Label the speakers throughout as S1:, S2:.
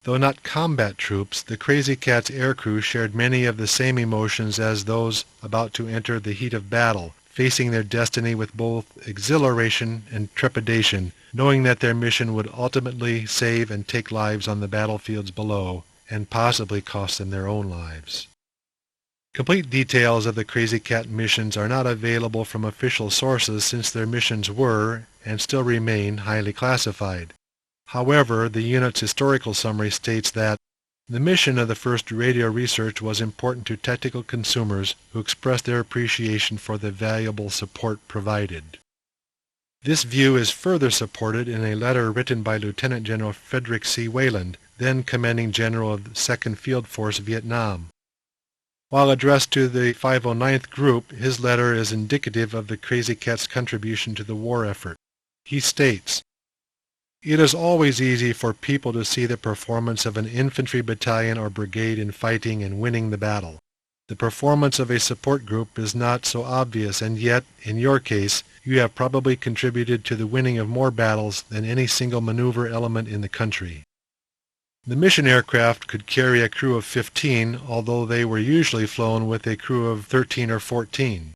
S1: Though not combat troops, the Crazy Cat's aircrew shared many of the same emotions as those about to enter the heat of battle, facing their destiny with both exhilaration and trepidation, knowing that their mission would ultimately save and take lives on the battlefields below, and possibly cost them their own lives. Complete details of the Crazy Cat missions are not available from official sources since their missions were, and still remain, highly classified. However, the unit's historical summary states that the mission of the first radio research was important to technical consumers who expressed their appreciation for the valuable support provided. This view is further supported in a letter written by Lieutenant General Frederick C. Wayland, then Commanding General of the 2nd Field Force, Vietnam. While addressed to the 509th Group, his letter is indicative of the Crazy Cat's contribution to the war effort. He states, "It is always easy for people to see the performance of an infantry battalion or brigade in fighting and winning the battle. The performance of a support group is not so obvious, and yet, in your case, you have probably contributed to the winning of more battles than any single maneuver element in the country." The mission aircraft could carry a crew of 15, although they were usually flown with a crew of 13 or 14.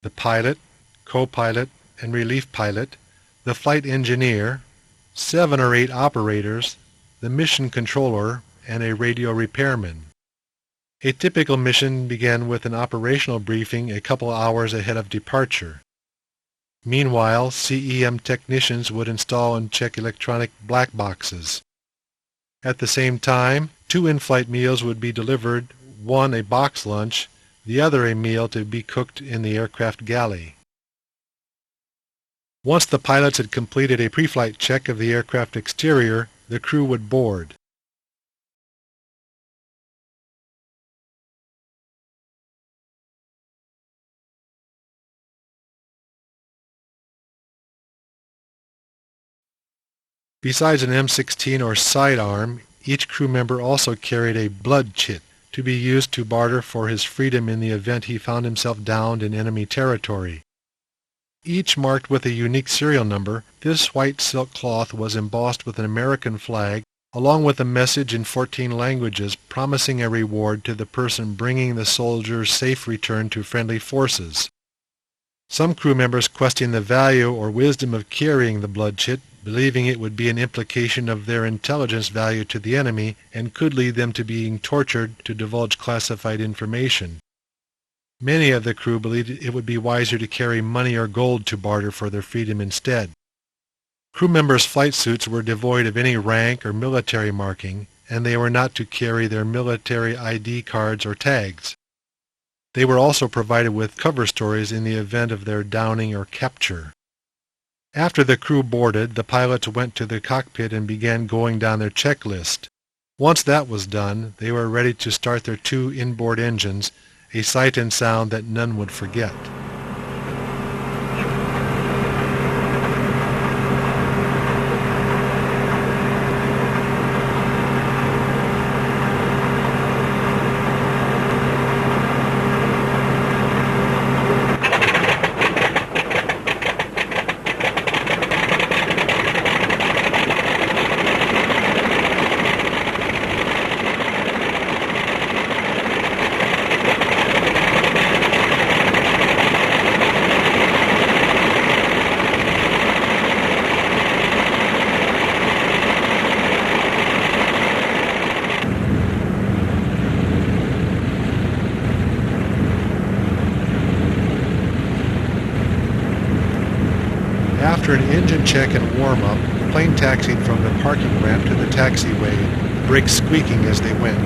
S1: The pilot, co-pilot, and relief pilot, the flight engineer, 7 or 8 operators, the mission controller, and a radio repairman. A typical mission began with an operational briefing a couple hours ahead of departure. Meanwhile, CEM technicians would install and check electronic black boxes. At the same time, 2 in-flight meals would be delivered, one a box lunch, the other a meal to be cooked in the aircraft galley. Once the pilots had completed a pre-flight check of the aircraft exterior, the crew would board. Besides an M16 or sidearm, each crew member also carried a blood chit to be used to barter for his freedom in the event he found himself downed in enemy territory. Each marked with a unique serial number, this white silk cloth was embossed with an American flag, along with a message in 14 languages promising a reward to the person bringing the soldier's safe return to friendly forces. Some crew members questioned the value or wisdom of carrying the blood chit, believing it would be an implication of their intelligence value to the enemy and could lead them to being tortured to divulge classified information. Many of the crew believed it would be wiser to carry money or gold to barter for their freedom instead. Crew members' flight suits were devoid of any rank or military marking, and they were not to carry their military ID cards or tags. They were also provided with cover stories in the event of their downing or capture. After the crew boarded, the pilots went to the cockpit and began going down their checklist. Once that was done, they were ready to start their 2 inboard engines, a sight and sound that none would forget. After an engine check and warm-up, the plane taxied from the parking ramp to the taxiway, the brakes squeaking as they went.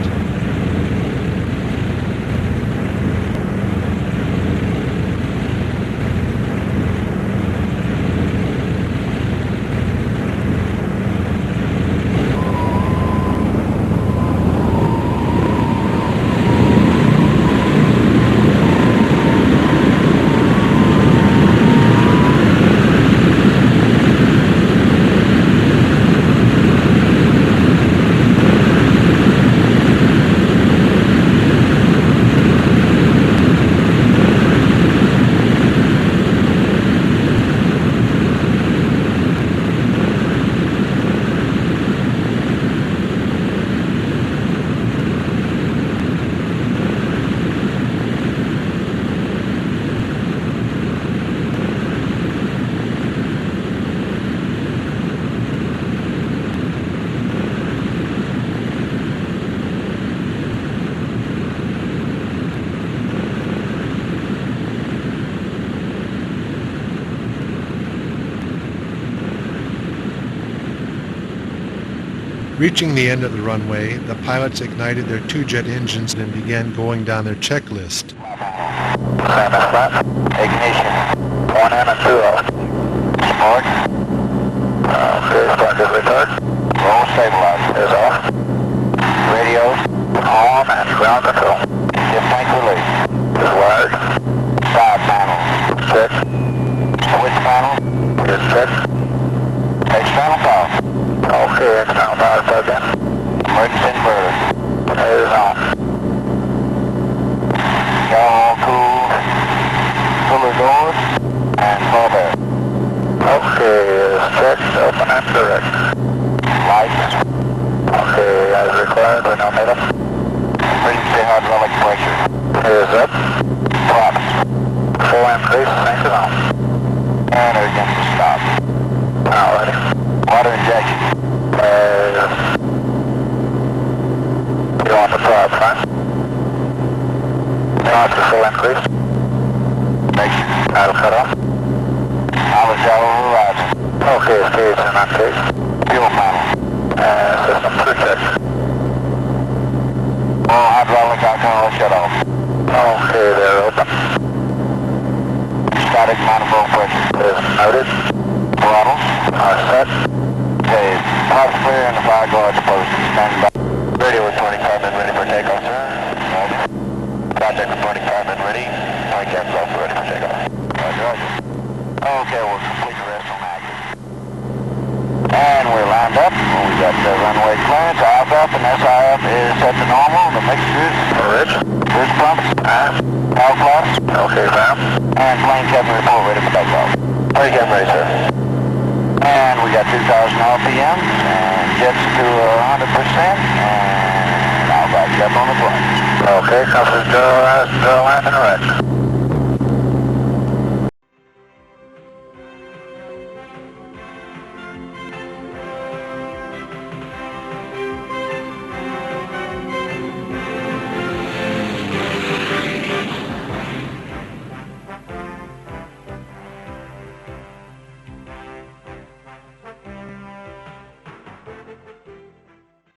S1: Reaching the end of the runway, the pilots ignited their two jet engines and began going down their checklist.
S2: Ignition. 1 and 2 off. Support. Okay, start this retard. Roll stabilizer is off. Radios on and ground control. Ship tank release. Is wired. Side panel. Set. Switch panel. Is set. External power. Okay, external power plugged in. Emergency inverter. Is on. All cool. Cooler doors and full bed. Okay, set, open and direct. Lights. Okay, as required, we know middle. Emergency hydraulic pressure. Is up. Props. Full increase, sync it on. And again, stop. Alrighty. Water injection. You want the prop, right? Not the full increase. Make sure that'll cut off. I'll shallow horizon. Okay, stage and uncase. Fuel panel. System protect. All hydraulic alcohol shut off. Okay, they're open. Static manifold pressure is noted. Throttles are set. Okay, top clear and the fire guards posted. Standing by. Radio is 25 and ready for takeoff, sir. Over. Project is 25 and ready. Point caps also ready for takeoff. Roger. Okay, we'll complete the rest on active. And we're lined up. We got the runway clearance. IFF and SIF is set to normal. The mixtures are rich. Boost pumps. Power flaps. Okay, fam. And plane cabin report ready for takeoff. Plane cabin ready, sir. And we got 2,000 RPM and jets to 100%. And I'll back you up on the plane. Okay, compass to land and direct.